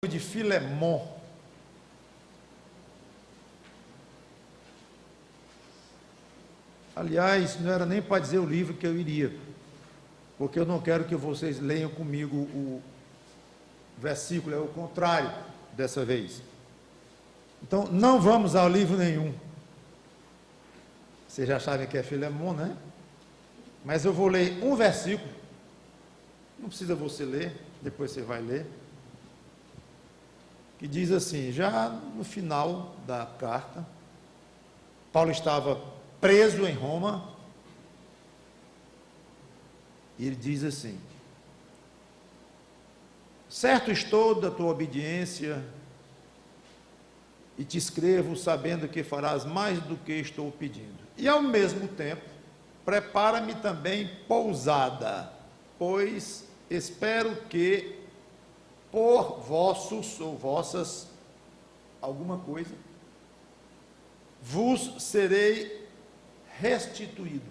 de Filemon. Aliás, não era nem para dizer o livro que eu iria, porque eu não quero que vocês leiam comigo o versículo, é o contrário dessa vez. Então, não vamos ao livro nenhum. Vocês já sabem que é Filemon, né? Mas eu vou ler um versículo. Não precisa você ler, depois você vai ler. Que diz assim, já no final da carta, Paulo estava preso em Roma, e ele diz assim: certo estou da tua obediência, e te escrevo sabendo que farás mais do que estou pedindo. E ao mesmo tempo, prepara-me também pousada, pois espero que por vossos ou vossas alguma coisa, vos serei restituído.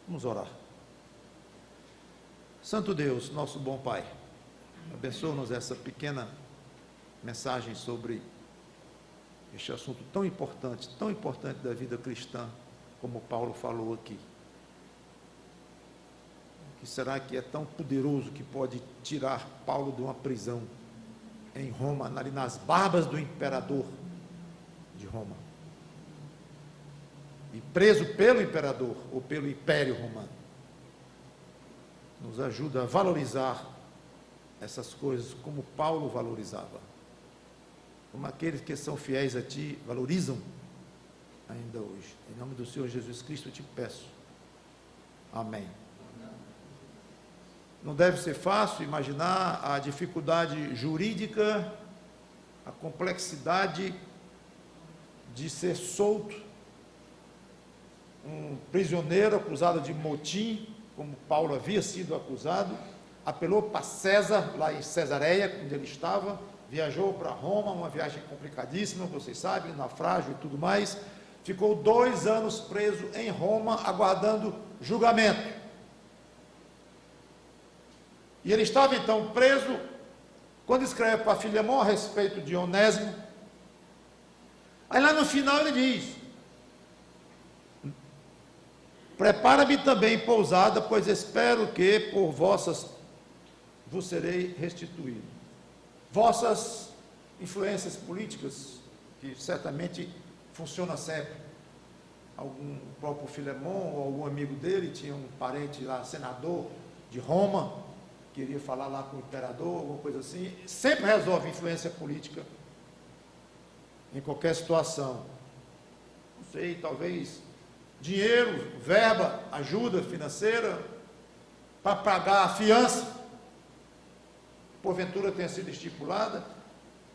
Vamos orar. Santo Deus, nosso bom Pai, abençoa-nos essa pequena mensagem sobre este assunto tão importante da vida cristã, como Paulo falou aqui. O que será que é tão poderoso que pode tirar Paulo de uma prisão em Roma, ali nas barbas do imperador de Roma, e preso pelo imperador ou pelo império romano? Nos ajuda a valorizar essas coisas como Paulo valorizava, como aqueles que são fiéis a Ti valorizam ainda hoje. Em nome do Senhor Jesus Cristo eu te peço. Amém. Não deve ser fácil imaginar a dificuldade jurídica, a complexidade de ser solto, um prisioneiro acusado de motim, como Paulo havia sido acusado, apelou para César, lá em Cesareia, onde ele estava, viajou para Roma, uma viagem complicadíssima, vocês sabem, naufrágio e tudo mais, ficou 2 anos preso em Roma, aguardando julgamento. E ele estava então preso, quando escreve para Filemon a respeito de Onésimo. Aí lá no final ele diz: prepara-me também pousada, pois espero que por vossas vos serei restituído. Vossas influências políticas, que certamente funciona sempre. O próprio Filemon ou algum amigo dele tinha um parente lá, senador de Roma, queria falar lá com o imperador, alguma coisa assim, sempre resolve influência política em qualquer situação. Não sei, talvez dinheiro, verba, ajuda financeira para pagar a fiança, porventura tenha sido estipulada,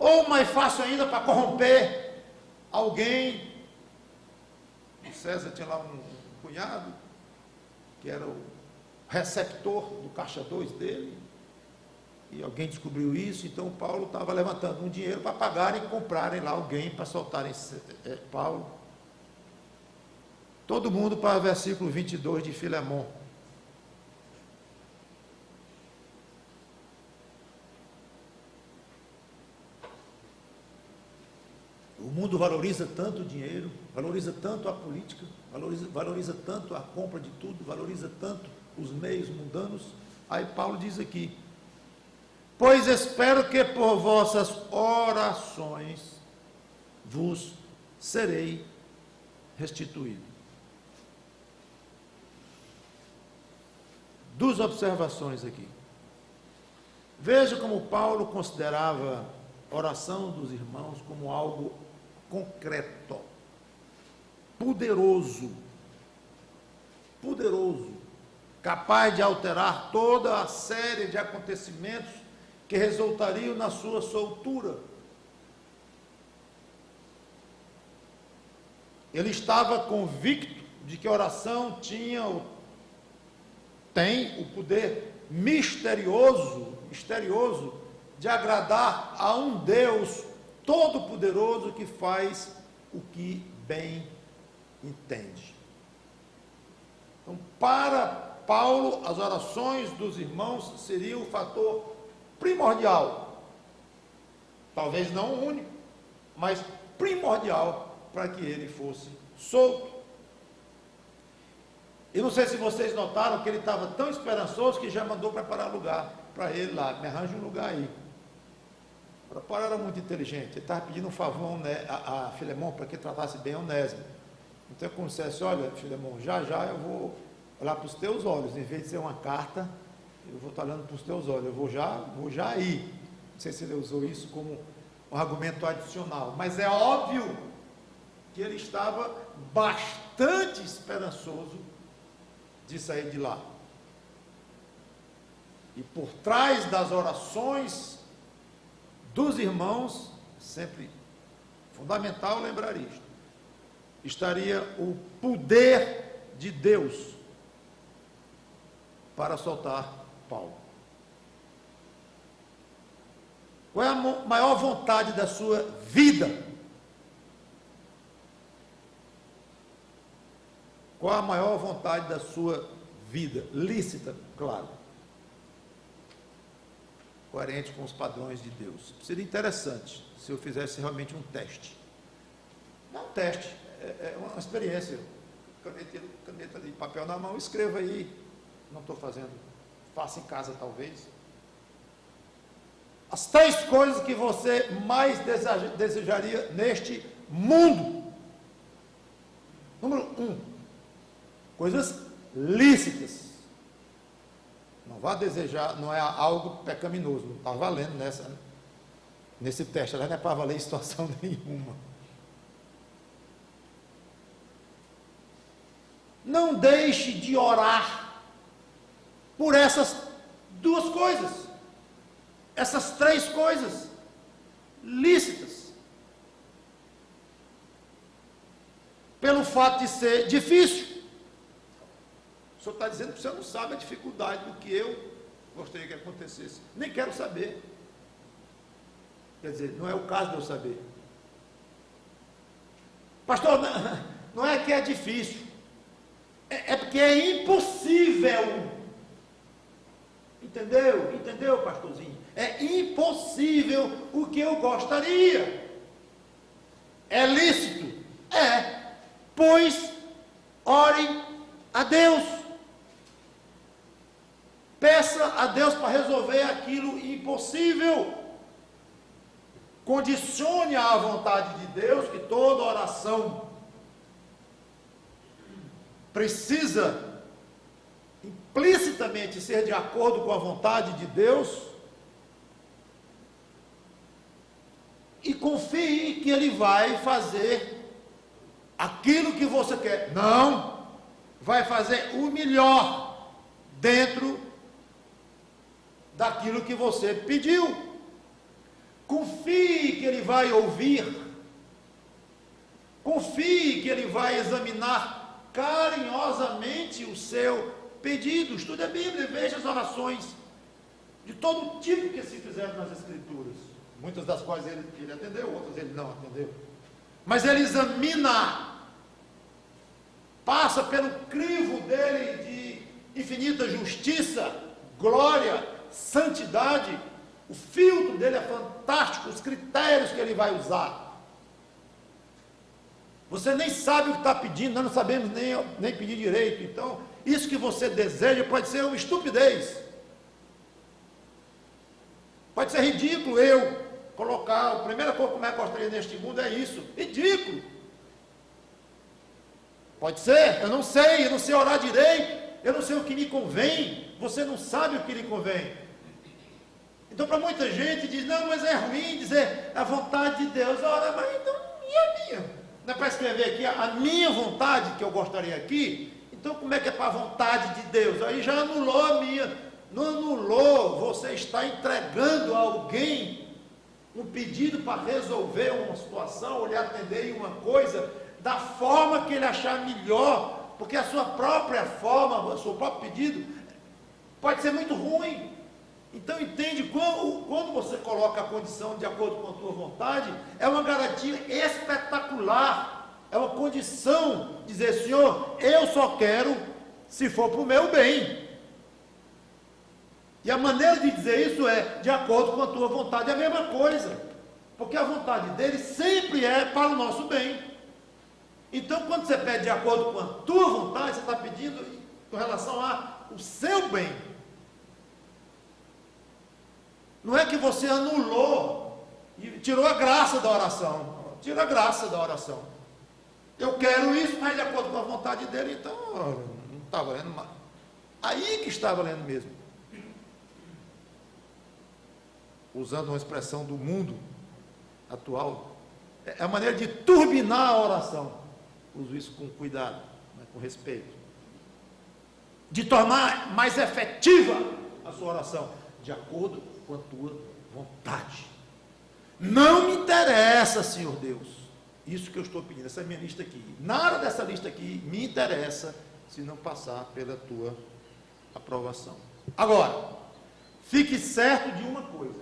ou mais fácil ainda, para corromper alguém. O César tinha lá um cunhado que era o receptor do caixa 2 dele, e alguém descobriu isso, então Paulo estava levantando um dinheiro para pagarem e comprarem lá alguém para soltarem Paulo. Todo mundo para o versículo 22 de Filemon. O mundo valoriza tanto o dinheiro, valoriza tanto a política, valoriza tanto a compra de tudo, valoriza tanto os meios mundanos. Aí Paulo diz aqui: pois espero que por vossas orações vos serei restituído. 2 observações aqui. Veja como Paulo considerava a oração dos irmãos como algo concreto, poderoso, capaz de alterar toda a série de acontecimentos que resultariam na sua soltura. Ele estava convicto de que a oração tem o poder misterioso de agradar a um Deus todo-poderoso que faz o que bem entende. Então, para Paulo, as orações dos irmãos seriam o fator primordial talvez não o único, mas primordial para que ele fosse solto. E não sei se vocês notaram que ele estava tão esperançoso que já mandou preparar lugar para ele lá, me arranja um lugar aí. O Paulo era muito inteligente, ele estava pedindo um favor a Filemão para que tratasse bem Onésimo. Então, como dissesse, olha, Filemão, já eu vou olhar para os teus olhos, em vez de ser uma carta, eu vou estar olhando para os teus olhos, eu vou já ir. Não sei se ele usou isso como um argumento adicional, mas é óbvio que ele estava bastante esperançoso de sair de lá. E por trás das orações dos irmãos, sempre fundamental lembrar isto, estaria o poder de Deus para soltar Paulo. Qual é a maior vontade da sua vida? Qual a maior vontade da sua vida? Lícita, claro. Coerente com os padrões de Deus. Seria interessante se eu fizesse realmente um teste. Não um teste, é uma experiência. Caneta de papel na mão, escreva aí. Não estou fazendo, faça em casa talvez. As 3 coisas que você mais desejaria neste mundo. Número 1, coisas lícitas. Não vá desejar, não é algo pecaminoso, não está valendo nesse teste, ela não é para valer em situação nenhuma. Não deixe de orar por essas 2 coisas, essas 3 coisas lícitas, pelo fato de ser difícil. O senhor está dizendo que o senhor não sabe a dificuldade do que eu gostaria que acontecesse. Nem quero saber. Quer dizer, não é o caso de eu saber. Pastor, não é que é difícil. É porque é impossível. Entendeu? Entendeu, pastorzinho? É impossível o que eu gostaria. É lícito? É. Pois, ore a Deus. Peça a Deus para resolver aquilo impossível. Condicione à vontade de Deus, que toda oração precisa implicitamente ser de acordo com a vontade de Deus. E confie que Ele vai fazer aquilo que você quer. Não, vai fazer o melhor dentro daquilo que você pediu. Confie que Ele vai ouvir. Confie que Ele vai examinar carinhosamente o seu pedido. Estude a Bíblia, veja as orações de todo tipo que se fizeram nas Escrituras, muitas das quais ele atendeu, outras ele não atendeu, mas ele examina, passa pelo crivo dele de infinita justiça, glória, santidade. O filtro dele é fantástico, os critérios que ele vai usar. Você nem sabe o que está pedindo, nós não sabemos nem pedir direito. Então, isso que você deseja pode ser uma estupidez. Pode ser ridículo eu colocar, a primeira coisa que eu gostaria neste mundo é isso. Ridículo. Pode ser, eu não sei orar direito, eu não sei o que me convém, você não sabe o que lhe convém. Então, para muita gente diz, não, mas é ruim dizer a vontade de Deus. Ora, mas então, e a minha? Não é para escrever aqui a minha vontade que eu gostaria aqui? Então, como é que é para a vontade de Deus? Aí já anulou a minha. Não anulou, você está entregando a alguém um pedido para resolver uma situação, ou lhe atender em uma coisa, da forma que ele achar melhor, porque a sua própria forma, o seu próprio pedido, pode ser muito ruim. Então entende, quando você coloca a condição de acordo com a tua vontade, é uma garantia espetacular, é uma condição, dizer, Senhor, eu só quero se for para o meu bem. E a maneira de dizer isso é, de acordo com a tua vontade, é a mesma coisa. Porque a vontade dele sempre é para o nosso bem. Então, quando você pede de acordo com a tua vontade, você está pedindo com relação ao seu bem. Não é que você anulou e tirou a graça da oração. Tira a graça da oração. Eu quero isso, mas de acordo com a vontade dele, então não está valendo mais. Aí que está valendo mesmo. Usando uma expressão do mundo atual, é a maneira de turbinar a oração. Uso isso com cuidado, mas com respeito. De tornar mais efetiva a sua oração, de acordo com a tua vontade. Não me interessa, Senhor Deus, isso que eu estou pedindo, essa é a minha lista aqui. Nada dessa lista aqui me interessa se não passar pela tua aprovação. Agora, fique certo de uma coisa.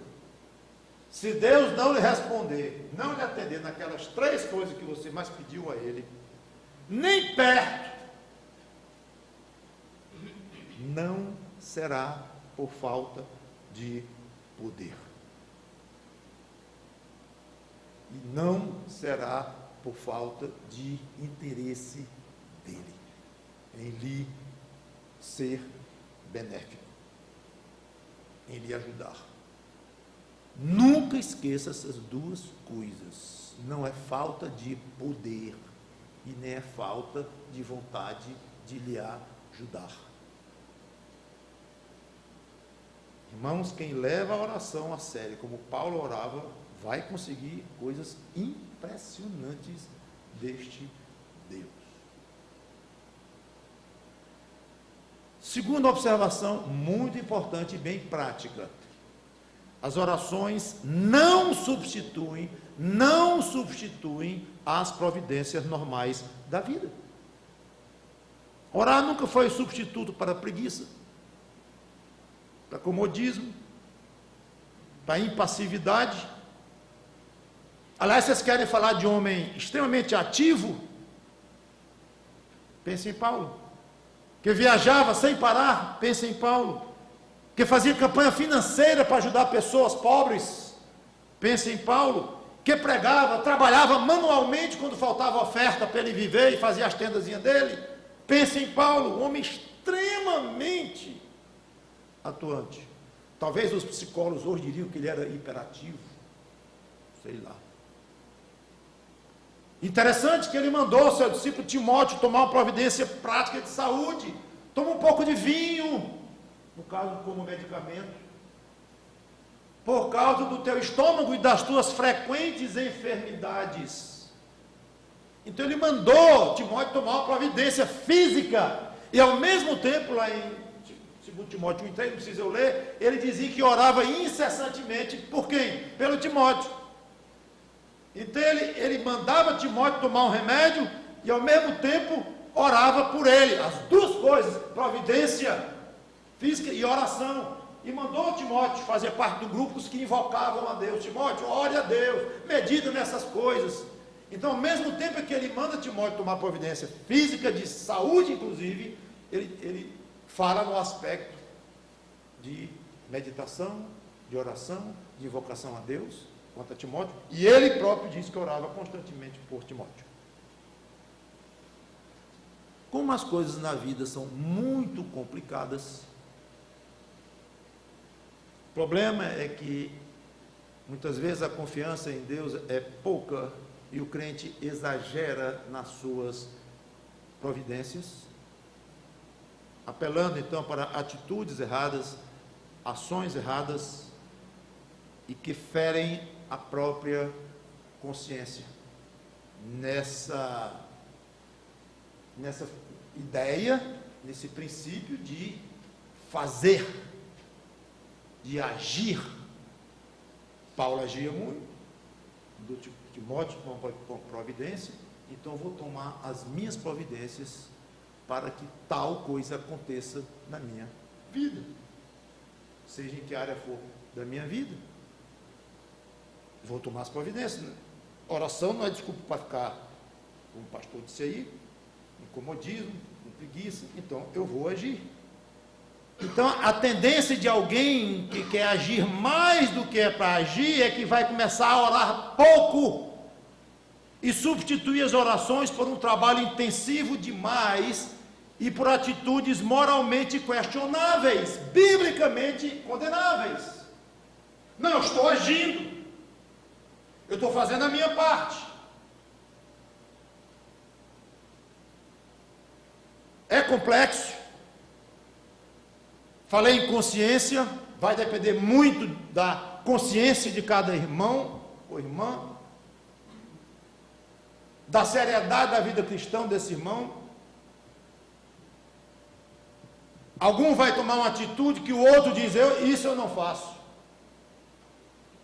Se Deus não lhe responder, não lhe atender naquelas 3 coisas que você mais pediu a Ele, nem perto, não será por falta de poder. E não será por falta de interesse dele em lhe ser benéfico, em lhe ajudar. Nunca esqueça essas 2 coisas. Não é falta de poder e nem é falta de vontade de lhe ajudar. Irmãos, quem leva a oração a sério, como Paulo orava, vai conseguir coisas impressionantes deste Deus. Segunda observação, muito importante e bem prática. As orações não substituem as providências normais da vida. Orar nunca foi substituto para a preguiça, para comodismo, para impassividade. Aliás, vocês querem falar de homem extremamente ativo? Pense em Paulo. Que viajava sem parar? Pense em Paulo. Que fazia campanha financeira para ajudar pessoas pobres? Pense em Paulo. Que pregava, trabalhava manualmente quando faltava oferta para ele viver e fazia as tendazinhas dele? Pense em Paulo, um homem extremamente atuante. Talvez os psicólogos hoje diriam que ele era hiperativo. Sei lá. Interessante que ele mandou seu discípulo Timóteo tomar uma providência prática de saúde. Toma um pouco de vinho, no caso como medicamento, por causa do teu estômago e das tuas frequentes enfermidades. Então ele mandou Timóteo tomar uma providência física, e ao mesmo tempo, lá em 2 Timóteo 1,3, não precisa eu ler, ele dizia que orava incessantemente, por quem? Pelo Timóteo. Então ele mandava Timóteo tomar um remédio, e ao mesmo tempo orava por ele, as 2 coisas, providência física e oração. E mandou Timóteo fazer parte do grupo dos que invocavam a Deus. Timóteo, ore a Deus, medita nessas coisas. Então, ao mesmo tempo que ele manda Timóteo tomar providência física, de saúde inclusive, ele fala no aspecto de meditação, de oração, de invocação a Deus, quanto a Timóteo, e ele próprio diz que orava constantemente por Timóteo. Como as coisas na vida são muito complicadas, o problema é que muitas vezes a confiança em Deus é pouca e o crente exagera nas suas providências, apelando então para atitudes erradas, ações erradas e que ferem a própria consciência. Nessa ideia, nesse princípio de fazer, de agir. Paulo agia muito, do Timóteo com providência, então eu vou tomar as minhas providências para que tal coisa aconteça na minha vida, seja em que área for da minha vida. Vou tomar as providências. Oração não é desculpa para ficar, como o pastor disse aí, em comodismo, com preguiça. Então eu vou agir. Então, a tendência de alguém que quer agir mais do que é para agir é que vai começar a orar pouco e substituir as orações por um trabalho intensivo demais e por atitudes moralmente questionáveis, biblicamente condenáveis. Não, eu estou agindo, eu estou fazendo a minha parte. É complexo. Falei em consciência, vai depender muito da consciência de cada irmão ou irmã, da seriedade da vida cristã desse irmão. Algum vai tomar uma atitude que o outro diz, isso eu não faço.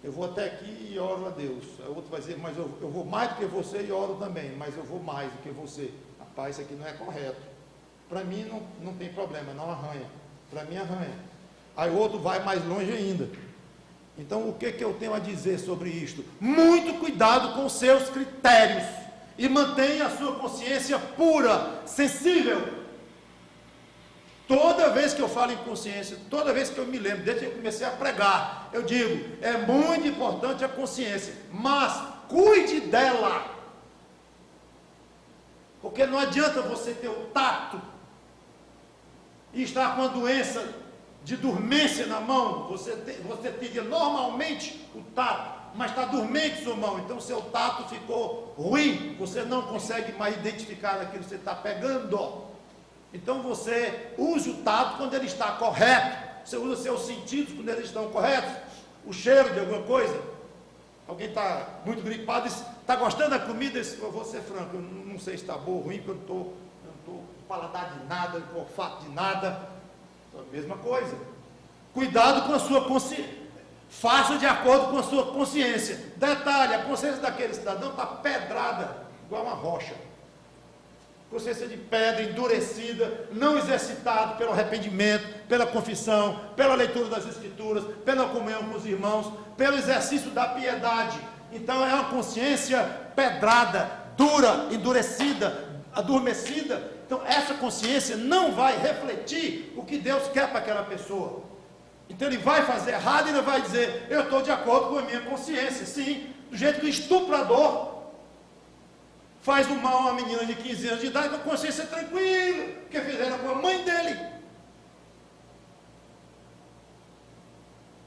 Eu vou até aqui e oro a Deus. O outro vai dizer, mas eu vou mais do que você e oro também, mas eu vou mais do que você. Rapaz, isso aqui não é correto. Para mim não tem problema, não arranha. Para mim arranha. Aí o outro vai mais longe ainda. Então o que eu tenho a dizer sobre isto? Muito cuidado com os seus critérios e mantenha a sua consciência pura, sensível. Toda vez que eu falo em consciência, toda vez que eu me lembro, desde que eu comecei a pregar, eu digo, é muito importante a consciência, mas cuide dela. Porque não adianta você ter o tato e estar com a doença de dormência na mão. Você teria normalmente o tato, mas está dormente sua mão, então seu tato ficou ruim, você não consegue mais identificar aquilo que você está pegando. Então você use o tato quando ele está correto, você usa seus sentidos quando eles estão corretos, o cheiro de alguma coisa. Alguém está muito gripado, está gostando da comida? Eu vou ser franco, eu não sei se está boa ou ruim, porque eu não estou com paladar de nada, com olfato de nada. Então, a mesma coisa. Cuidado com a sua consciência. Faça de acordo com a sua consciência. Detalhe, a consciência daquele cidadão está pedrada, igual uma rocha. Consciência de pedra, endurecida, não exercitado pelo arrependimento, pela confissão, pela leitura das Escrituras, pela comunhão com os irmãos, pelo exercício da piedade. Então é uma consciência pedrada, dura, endurecida, adormecida. Então essa consciência não vai refletir o que Deus quer para aquela pessoa. Então ele vai fazer errado e ele vai dizer, eu estou de acordo com a minha consciência. Sim, do jeito que o estuprador faz um mal a uma menina de 15 anos de idade com a consciência tranquila, porque fizeram com a mãe dele.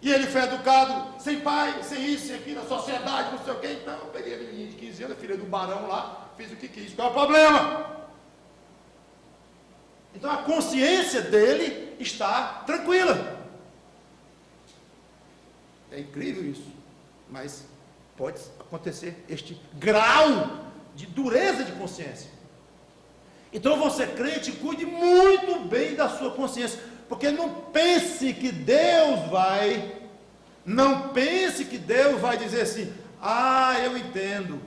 E ele foi educado sem pai, sem isso, sem aquilo, na sociedade, não sei o quê. Então, eu peguei a menina de 15 anos, a filha do barão lá, fiz o que quis. Qual é o problema? Então, a consciência dele está tranquila. É incrível isso, mas pode acontecer este grau de dureza de consciência. Então você crente, cuide muito bem da sua consciência, porque não pense que Deus vai dizer assim, eu entendo,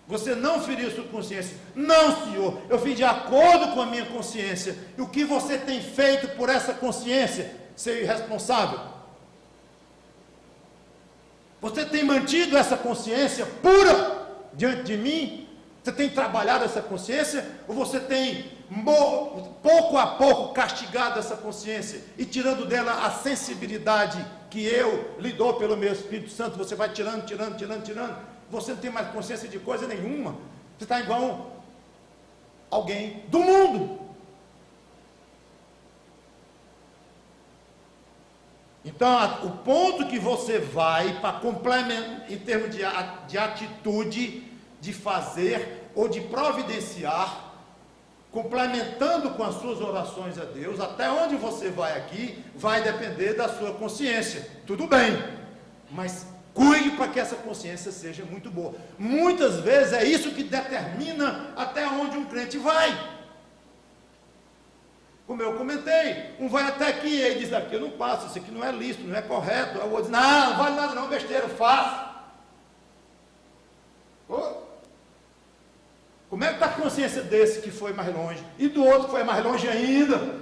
você não feriu sua consciência. Não, Senhor, eu fiz de acordo com a minha consciência. E o que você tem feito por essa consciência? Ser irresponsável? Você tem mantido essa consciência pura diante de mim? Você tem trabalhado essa consciência? Ou você tem, pouco a pouco, castigado essa consciência e tirando dela a sensibilidade que eu lhe dou pelo meu Espírito Santo? Você vai tirando. Você não tem mais consciência de coisa nenhuma. Você está igual alguém do mundo. Então, o ponto que você vai para complementar, em termos de atitude, de fazer ou de providenciar, complementando com as suas orações a Deus, até onde você vai aqui, vai depender da sua consciência. Tudo bem, mas cuide para que essa consciência seja muito boa. Muitas vezes é isso que determina até onde um crente vai. Como eu comentei, um vai até aqui e ele diz, aqui eu não passo, isso aqui não é lícito, não é correto. Eu vou dizer, não vale nada não, besteira, eu faço. Como é que está a consciência desse que foi mais longe? E do outro que foi mais longe ainda?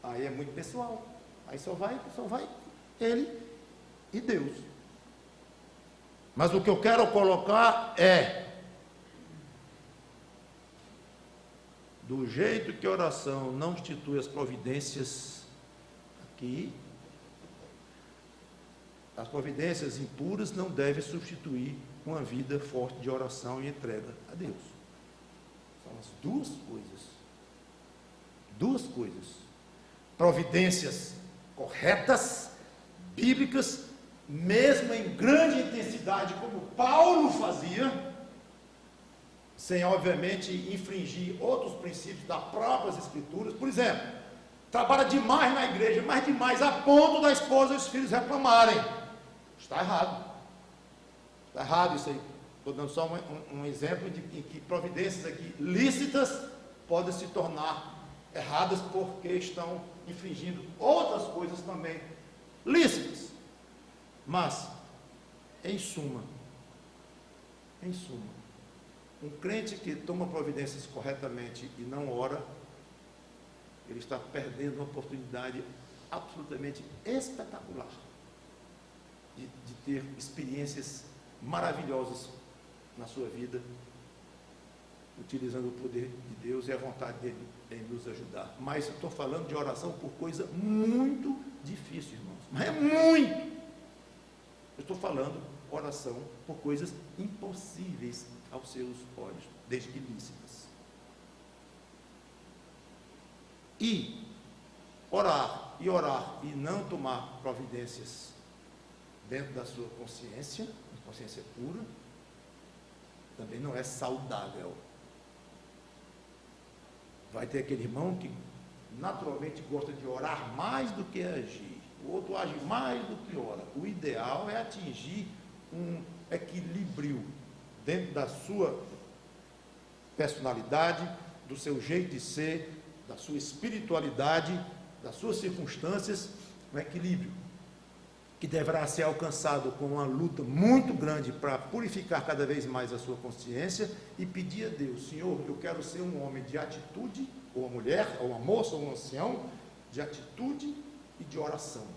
Aí é muito pessoal. Aí só vai ele e Deus. Mas o que eu quero colocar é, do jeito que a oração não institui as providências que as providências impuras não devem substituir uma vida forte de oração e entrega a Deus. São as duas coisas. Duas coisas. Providências corretas, bíblicas, mesmo em grande intensidade, como Paulo fazia, sem, obviamente, infringir outros princípios das próprias Escrituras. Por exemplo, trabalha demais na igreja, mas demais, a ponto da esposa e os filhos reclamarem. Está errado. Está errado isso aí. Estou dando só um exemplo em que providências aqui lícitas podem se tornar erradas porque estão infringindo outras coisas também lícitas. Mas, em suma, um crente que toma providências corretamente e não ora, ele está perdendo uma oportunidade absolutamente espetacular de ter experiências maravilhosas na sua vida, utilizando o poder de Deus e a vontade dele em nos ajudar. Mas eu estou falando de oração por coisa muito difícil, irmãos. Mas é muito. Eu estou falando oração por coisas impossíveis aos seus olhos, desde que lícitas. E orar e não tomar providências dentro da sua consciência pura, também não é saudável. Vai ter aquele irmão que naturalmente gosta de orar mais do que agir, o outro age mais do que ora. O ideal é atingir um equilíbrio dentro da sua personalidade, do seu jeito de ser, da sua espiritualidade, das suas circunstâncias, um equilíbrio que deverá ser alcançado com uma luta muito grande para purificar cada vez mais a sua consciência e pedir a Deus: Senhor, eu quero ser um homem de atitude, ou uma mulher, ou uma moça, ou um ancião, de atitude e de oração.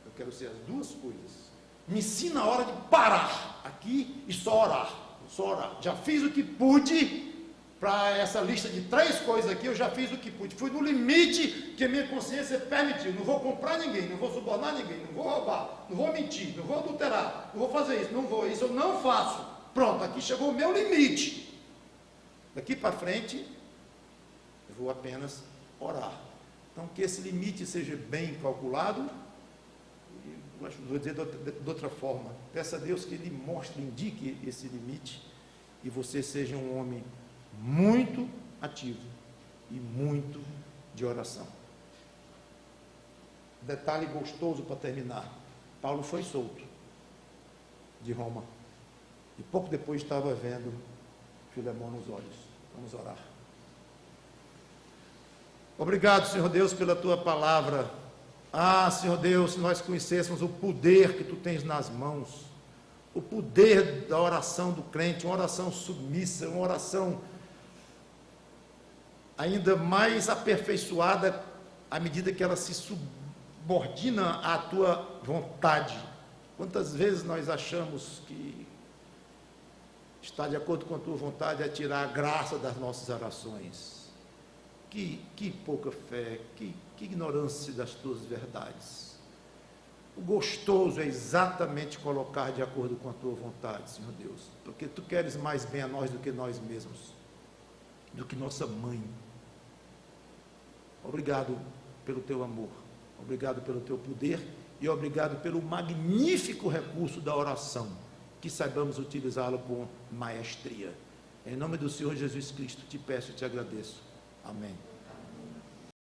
Eu quero ser as duas coisas. Me ensina a hora de parar aqui e só orar. Só orar. Já fiz o que pude. Para essa lista de 3 coisas aqui, eu já fiz o que pude. Fui no limite que a minha consciência permitiu. Não vou comprar ninguém, não vou subornar ninguém, não vou roubar, não vou mentir, não vou adulterar, não vou fazer isso, não vou, isso eu não faço. Pronto, aqui chegou o meu limite. Daqui para frente, eu vou apenas orar. Então, que esse limite seja bem calculado. Vou dizer de outra forma. Peça a Deus que Ele mostre, indique esse limite e você seja um homem muito ativo e muito de oração. Detalhe gostoso para terminar: Paulo foi solto de Roma e pouco depois estava vendo Filemão nos olhos. Vamos orar. Obrigado, Senhor Deus, pela tua palavra. Senhor Deus, se nós conhecêssemos o poder que tu tens nas mãos, o poder da oração do crente, uma oração submissa, uma oração ainda mais aperfeiçoada à medida que ela se subordina à tua vontade. Quantas vezes nós achamos que estar de acordo com a tua vontade é tirar a graça das nossas orações? Que pouca fé, que ignorância das tuas verdades. O gostoso é exatamente colocar de acordo com a tua vontade, Senhor Deus, porque tu queres mais bem a nós do que nós mesmos, do que nossa mãe. Obrigado pelo teu amor, obrigado pelo teu poder e obrigado pelo magnífico recurso da oração, que saibamos utilizá-lo com maestria. Em nome do Senhor Jesus Cristo te peço e te agradeço. Amém.